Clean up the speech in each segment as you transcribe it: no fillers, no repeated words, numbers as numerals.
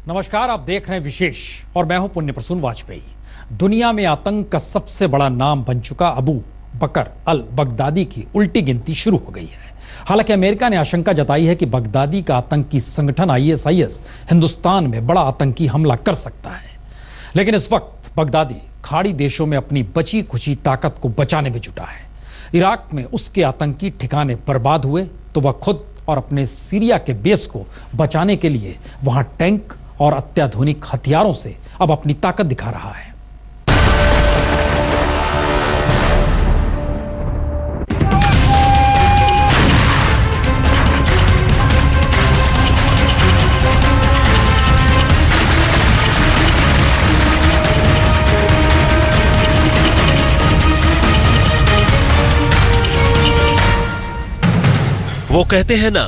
नमस्कार, आप देख रहे हैं विशेष और मैं हूं पुण्य प्रसून वाजपेयी। दुनिया में आतंक का सबसे बड़ा नाम बन चुका अबू बकर अल बगदादी की उल्टी गिनती शुरू हो गई है। हालांकि अमेरिका ने आशंका जताई है कि बगदादी का आतंकी संगठन ISIS हिंदुस्तान में बड़ा आतंकी हमला कर सकता है, लेकिन इस वक्त बगदादी खाड़ी देशों में अपनी बची खुची ताकत को बचाने में जुटा है। इराक में उसके आतंकी ठिकाने बर्बाद हुए तो वह खुद और अपने सीरिया के बेस को बचाने के लिए वहां टैंक और अत्याधुनिक हथियारों से अब अपनी ताकत दिखा रहा है। वो कहते हैं ना,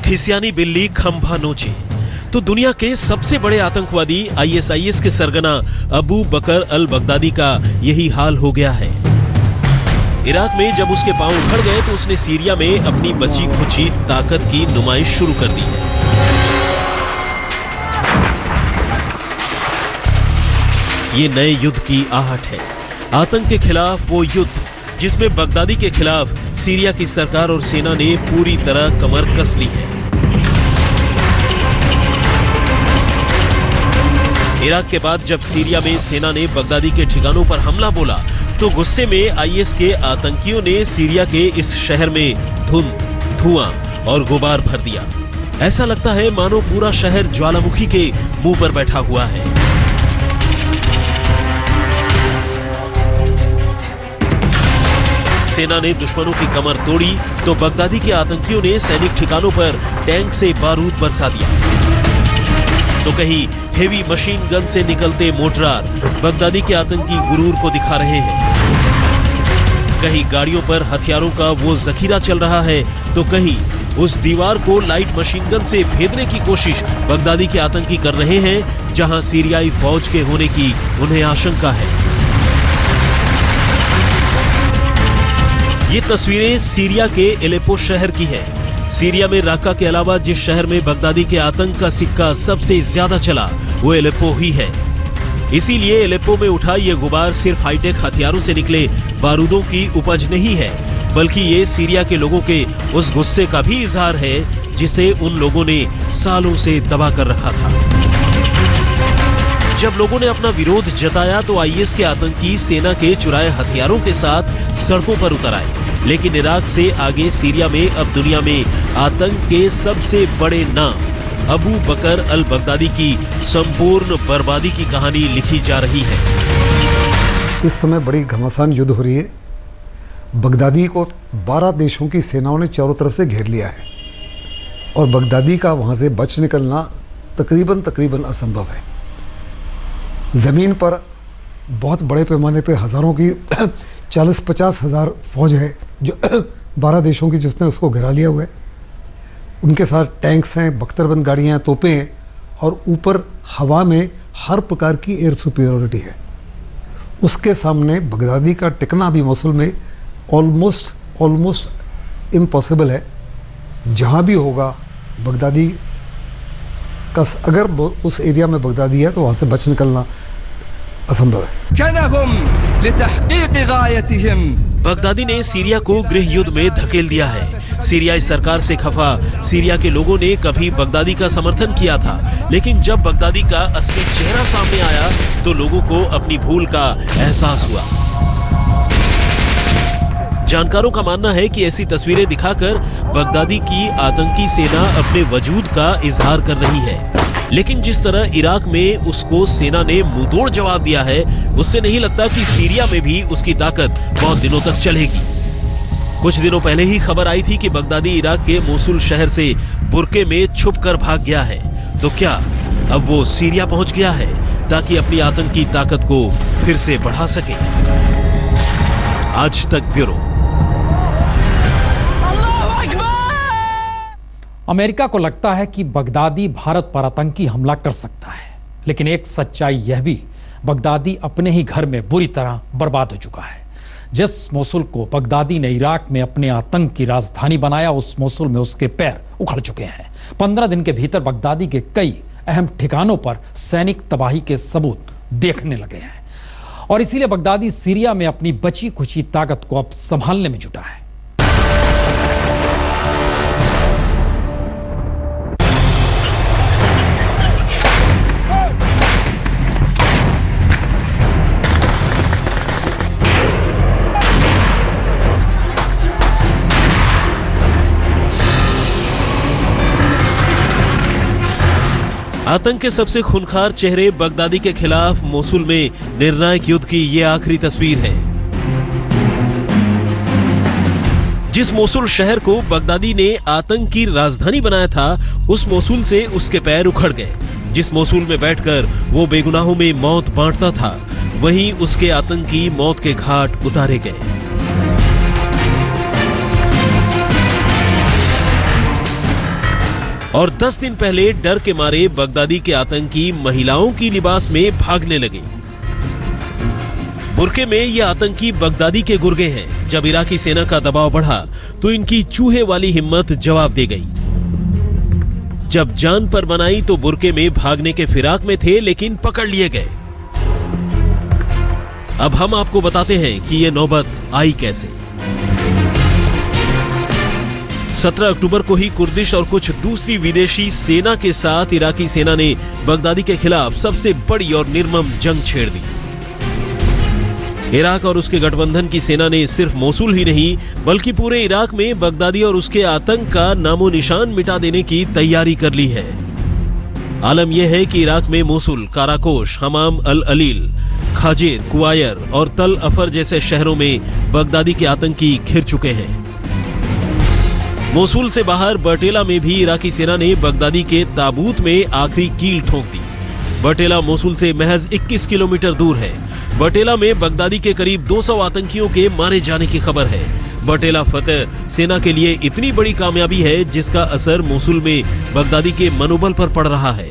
खिसियानी बिल्ली खंभा नोचे। तो दुनिया के सबसे बड़े आतंकवादी ISIS के सरगना अबू बकर अल बगदादी का यही हाल हो गया है। इराक में जब उसके पांव उखड़ गए तो उसने सीरिया में अपनी बची खुची ताकत की नुमाइश शुरू कर दी है। ये नए युद्ध की आहट है, आतंक के खिलाफ वो युद्ध जिसमें बगदादी के खिलाफ सीरिया की सरकार और सेना ने पूरी तरह कमर कस ली है। इराक के बाद जब सीरिया में सेना ने बगदादी के ठिकानों पर हमला बोला तो गुस्से में IS के आतंकियों ने सीरिया के इस शहर में धुंध, धुआं और गुबार भर दिया। ऐसा लगता है मानो पूरा शहर ज्वालामुखी के मुंह पर बैठा हुआ है। सेना ने दुश्मनों की कमर तोड़ी तो बगदादी के आतंकियों ने सैनिक ठिकानों पर टैंक से बारूद बरसा दिया। तो कहीं हेवी मशीन गन से निकलते मोर्टार बगदादी के आतंकी गुरूर को दिखा रहे हैं, कहीं गाड़ियों पर हथियारों का वो जखीरा चल रहा है, तो कहीं उस दीवार को लाइट मशीन गन से भेदने की कोशिश बगदादी के आतंकी कर रहे हैं, जहां सीरियाई फौज के होने की उन्हें आशंका है। ये तस्वीरें सीरिया के एलेपो शहर की है। सीरिया में राका के अलावा जिस शहर में बगदादी के आतंक का सिक्का सबसे ज्यादा चला वो एलेपो ही है। इसीलिए एलेपो में उठा ये गुबार सिर्फ हाईटेक हथियारों से निकले बारूदों की उपज नहीं है, बल्कि ये सीरिया के लोगों के उस गुस्से का भी इजहार है जिसे उन लोगों ने सालों से दबा कर रखा था। जब लोगों ने अपना विरोध जताया तो IS के आतंकी सेना के चुराए हथियारों के साथ सड़कों पर उतर आए, लेकिन इराक से आगे सीरिया में अब दुनिया में आतंक के सबसे बड़े नाम अबू बकर अल बगदादी की संपूर्ण बर्बादी की कहानी लिखी जा रही है। इस समय बड़ी घमासान युद्ध हो रही है। बगदादी को 12 देशों की सेनाओं ने चारों तरफ से घेर लिया है और बगदादी का वहां से बच निकलना तकरीबन असंभव है। ज़मीन पर बहुत बड़े पैमाने पे हज़ारों की 40-50 हज़ार फौज है जो 12 देशों की जिसने उसको घिरा लिया हुआ है। उनके साथ टैंक्स हैं, बख्तरबंद गाड़ियाँ हैं, तोपें हैं और ऊपर हवा में हर प्रकार की एयर सुपीरियरिटी है। उसके सामने बगदादी का टिकना भी मोसुल में ऑलमोस्ट इम्पॉसिबल है। जहाँ भी होगा बगदादी का, अगर उस एरिया में बगदादी है तो वहाँ से बच निकलना असंभव है। बगदादी ने सीरिया को गृह युद्ध में धकेल दिया है। सीरियाई सरकार से खफा सीरिया के लोगों ने कभी बगदादी का समर्थन किया था, लेकिन जब बगदादी का असली चेहरा सामने आया तो लोगों को अपनी भूल का एहसास हुआ। जानकारों का मानना है कि ऐसी तस्वीरें दिखाकर बगदादी की आतंकी सेना अपने वजूद का इजहार कर रही है, लेकिन जिस तरह इराक में उसको सेना ने मुंहतोड़ जवाब दिया है, उससे नहीं लगता कि सीरिया में भी उसकी ताकत बहुत दिनों तक चलेगी। कुछ दिनों पहले ही खबर आई थी कि बगदादी इराक के मोसुल शहर से बुरके में छुपकर भाग गया है। तो क्या अब वो सीरिया पहुंच गया है ताकि अपनी आतंकी ताकत को फिर से बढ़ा सके? आज तक ब्यूरो। अमेरिका को लगता है कि बगदादी भारत पर आतंकी हमला कर सकता है, लेकिन एक सच्चाई यह भी, बगदादी अपने ही घर में बुरी तरह बर्बाद हो चुका है। जिस मोसुल को बगदादी ने इराक में अपने आतंक की राजधानी बनाया, उस मोसुल में उसके पैर उखड़ चुके हैं। 15 दिन के भीतर बगदादी के कई अहम ठिकानों पर सैनिक तबाही के सबूत देखने लगे हैं और इसीलिए बगदादी सीरिया में अपनी बची खुची ताकत को अब संभालने में जुटा है। आतंक के सबसे खूंखार चेहरे बगदादी के खिलाफ मोसुल में निर्णायक युद्ध की ये आखिरी तस्वीर है। जिस मोसुल शहर को बगदादी ने आतंक की राजधानी बनाया था, उस मोसुल से उसके पैर उखड़ गए। जिस मोसुल में बैठकर वो बेगुनाहों में मौत बांटता था, वहीं उसके आतंकी मौत के घाट उतारे गए। और 10 दिन पहले डर के मारे बगदादी के आतंकी महिलाओं की लिबास में भागने लगे। बुरके में ये आतंकी बगदादी के गुर्गे हैं। जब इराकी सेना का दबाव बढ़ा तो इनकी चूहे वाली हिम्मत जवाब दे गई। जब जान पर बनाई तो बुरके में भागने के फिराक में थे, लेकिन पकड़ लिए गए। अब हम आपको बताते हैं कि यह नौबत आई कैसे। 17 अक्टूबर को ही कुर्दिश और कुछ दूसरी विदेशी सेना के साथ इराकी सेना ने बगदादी के खिलाफ सबसे बड़ी और निर्मम जंग छेड़ दी। इराक और उसके गठबंधन की सेना ने सिर्फ मोसुल ही नहीं, बल्कि पूरे इराक में बगदादी और उसके आतंक का नामो निशान मिटा देने की तैयारी कर ली है। आलम यह है कि इराक में मोसुल, काराकोश, हमाम अल अलील, खाजिर, कुआयर और तल अफर जैसे शहरों में बगदादी के आतंकी घिर चुके हैं। मोसुल से बाहर बटेला में भी इराकी सेना ने बगदादी के ताबूत में आखिरी कील ठोक दी। बटेला मोसुल से महज 21 किलोमीटर दूर है। बटेला में बगदादी के करीब 200 आतंकियों के मारे जाने की खबर है। बटेला फतेह सेना के लिए इतनी बड़ी कामयाबी है, जिसका असर मोसुल में बगदादी के मनोबल पर पड़ रहा है।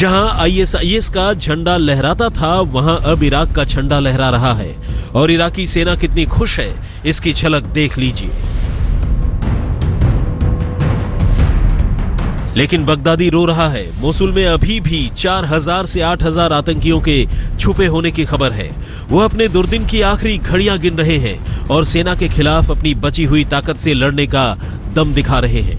जहां ISIS का झंडा लहराता था, वहां अब इराक का झंडा लहरा रहा है। और इराकी सेना कितनी खुश है, इसकी झलक देख लीजिए। लेकिन बगदादी रो रहा है। मोसुल में अभी भी 4000 से 8000 आतंकियों के छुपे होने की खबर है। वो अपने दुर्दिन की आखिरी घड़ियां गिन रहे हैं और सेना के खिलाफ अपनी बची हुई ताकत से लड़ने का दम दिखा रहे हैं।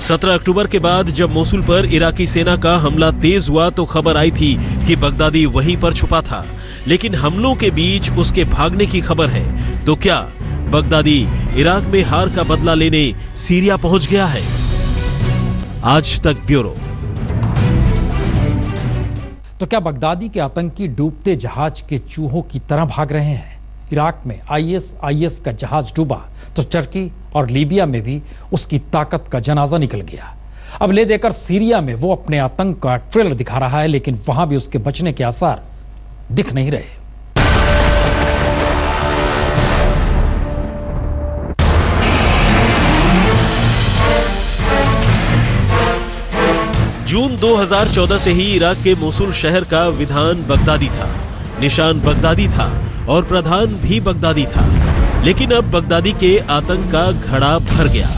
17 अक्टूबर के बाद जब मोसुल पर इराकी सेना का हमला तेज हुआ तो खबर आई थी कि बगदादी वहीं पर छुपा था। लेकिन हमलों के बीच उसके भागने की खबर है। तो क्या बगदादी इराक में हार का बदला लेने सीरिया पहुंच गया है? आज तक ब्यूरो। तो क्या बगदादी के आतंकी डूबते जहाज के चूहों की तरह भाग रहे हैं? इराक में ISIS का जहाज डूबा तो टर्की और लीबिया में भी उसकी ताकत का जनाजा निकल गया। अब ले देकर सीरिया में वो अपने आतंक का ट्रेलर दिखा रहा है, लेकिन वहां भी उसके बचने के आसार दिख नहीं रहे। जून 2014 से ही इराक के मोसुल शहर का विधान बगदादी था, निशान बगदादी था और प्रधान भी बगदादी था। लेकिन अब बगदादी के आतंक का घड़ा भर गया।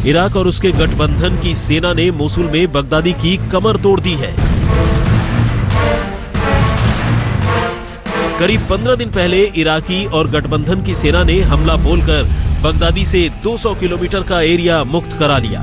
इराक और उसके गठबंधन की सेना ने मोसुल में बगदादी की कमर तोड़ दी है। करीब 15 दिन पहले इराकी और गठबंधन की सेना ने हमला बोलकर बगदादी से 200 किलोमीटर का एरिया मुक्त करा लिया।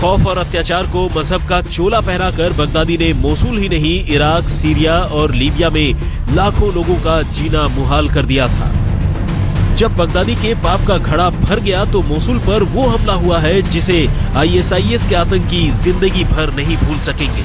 खौफ और अत्याचार को मजहब का चोला पहनाकर बगदादी ने मोसुल ही नहीं, इराक, सीरिया और लीबिया में लाखों लोगों का जीना मुहाल कर दिया था। जब बगदादी के पाप का घड़ा भर गया तो मोसुल पर वो हमला हुआ है जिसे आईएसआईएस के आतंकी जिंदगी भर नहीं भूल सकेंगे।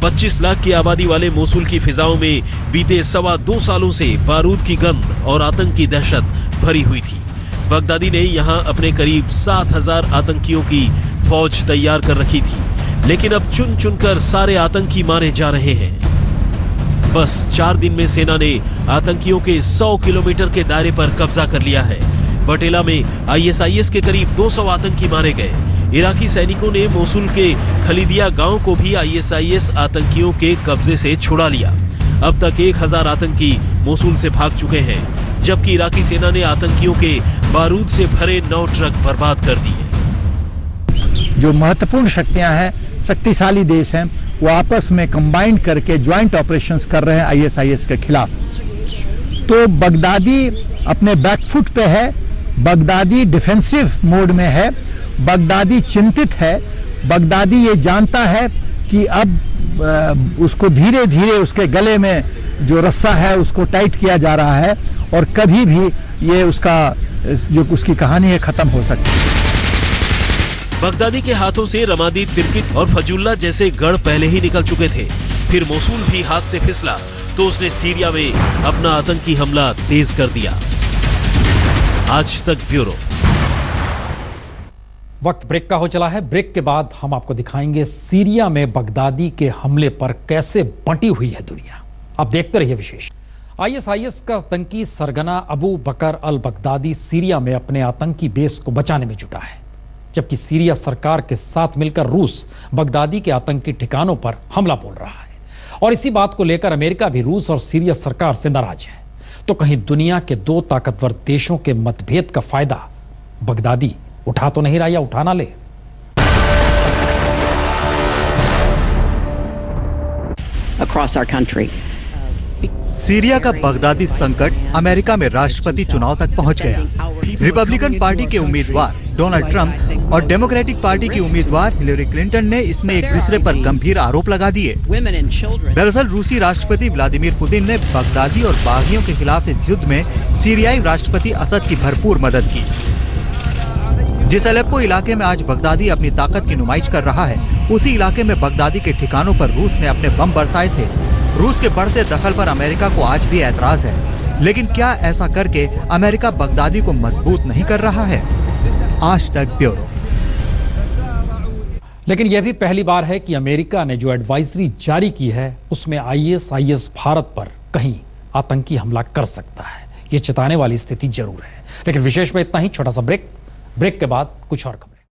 25 लाख की आबादी वाले मोसुल की फिजाओं में बीते 2.25 सालों से बारूद की गंध और आतंक की दहशत भरी हुई थी। बगदादी ने यहां अपने करीब 7,000 आतंकियों की फौज तैयार कर रखी थी, लेकिन अब चुन चुनकर सारे आतंकी मारे जा रहे हैं। बस 4 दिन में सेना ने आतंकियों के 100 किलोमीटर के दायरे पर कब्जा कर लिया है। बटेला में आईएसआईएस के करीब 200 आतंकी मारे गए। इराकी सैनिकों ने मोसुल के खलीदिया गांव को भी आईएसआईएस आतंकियों के कब्जे से छुड़ा लिया। अब तक 1000 आतंकी मोसुल से भाग चुके हैं, जबकि इराकी सेना ने आतंकियों के बारूद से भरे 9 ट्रक बर्बाद कर दिए। जो महत्वपूर्ण शक्तियां हैं, शक्तिशाली देश हैं, वो आपस में कंबाइन करके ज्वाइंट ऑपरेशंस कर रहे हैं आईएसआईएस के खिलाफ। तो बगदादी अपने बैकफुट पे है, बगदादी डिफेंसिव मोड में है, बगदादी चिंतित है। बगदादी ये जानता है कि अब उसको धीरे धीरे उसके गले में जो रस्सा है उसको टाइट किया जा रहा है और कभी भी ये उसका जो उसकी कहानी है खत्म हो सकती है। बगदादी के हाथों से रमादी, तिरकित और फजुल्ला जैसे गढ़ पहले ही निकल चुके थे। फिर मोसुल भी हाथ से फिसला तो उसने सीरिया में अपना आतंकी हमला तेज कर दिया। आज तक ब्यूरो। वक्त ब्रेक का हो चला है। ब्रेक के बाद हम आपको दिखाएंगे सीरिया में बगदादी के हमले पर कैसे बंटी हुई है दुनिया। आप देखते रहिए विशेष। आईएसआईएस का आतंकी सरगना अबू बकर अल बगदादी सीरिया में अपने आतंकी बेस को बचाने में जुटा है, जबकि सीरिया सरकार के साथ मिलकर रूस बगदादी के आतंकी ठिकानों पर हमला बोल रहा है। और इसी बात को लेकर अमेरिका भी रूस और सीरिया सरकार से नाराज है। तो कहीं दुनिया के 2 ताकतवर देशों के मतभेद का फायदा बगदादी उठा तो नहीं रहा या उठा ना ले? Across our country. सीरिया का बगदादी संकट अमेरिका में राष्ट्रपति चुनाव तक पहुंच गया। रिपब्लिकन पार्टी के उम्मीदवार डोनाल्ड ट्रंप और डेमोक्रेटिक पार्टी की उम्मीदवार हिलेरी क्लिंटन ने इसमें एक दूसरे पर गंभीर आरोप लगा दिए। दरअसल रूसी राष्ट्रपति व्लादिमीर पुतिन ने बगदादी और बागियों के खिलाफ इस युद्ध में सीरियाई राष्ट्रपति असद की भरपूर मदद की। जिस अलेप्पो इलाके में आज बगदादी अपनी ताकत की नुमाइश कर रहा है, उसी इलाके में बगदादी के ठिकानों पर रूस ने अपने बम बरसाए थे। रूस के बढ़ते दखल पर अमेरिका को आज भी ऐतराज है, लेकिन क्या ऐसा करके अमेरिका बगदादी को मजबूत नहीं कर रहा है? आज तक ब्यूरो। लेकिन यह भी पहली बार है कि अमेरिका ने जो एडवाइजरी जारी की है उसमें आईएसआईएस भारत पर कहीं आतंकी हमला कर सकता है। यह चेताने वाली स्थिति जरूर है। लेकिन विशेष में इतना ही। छोटा सा ब्रेक के बाद कुछ और खबर।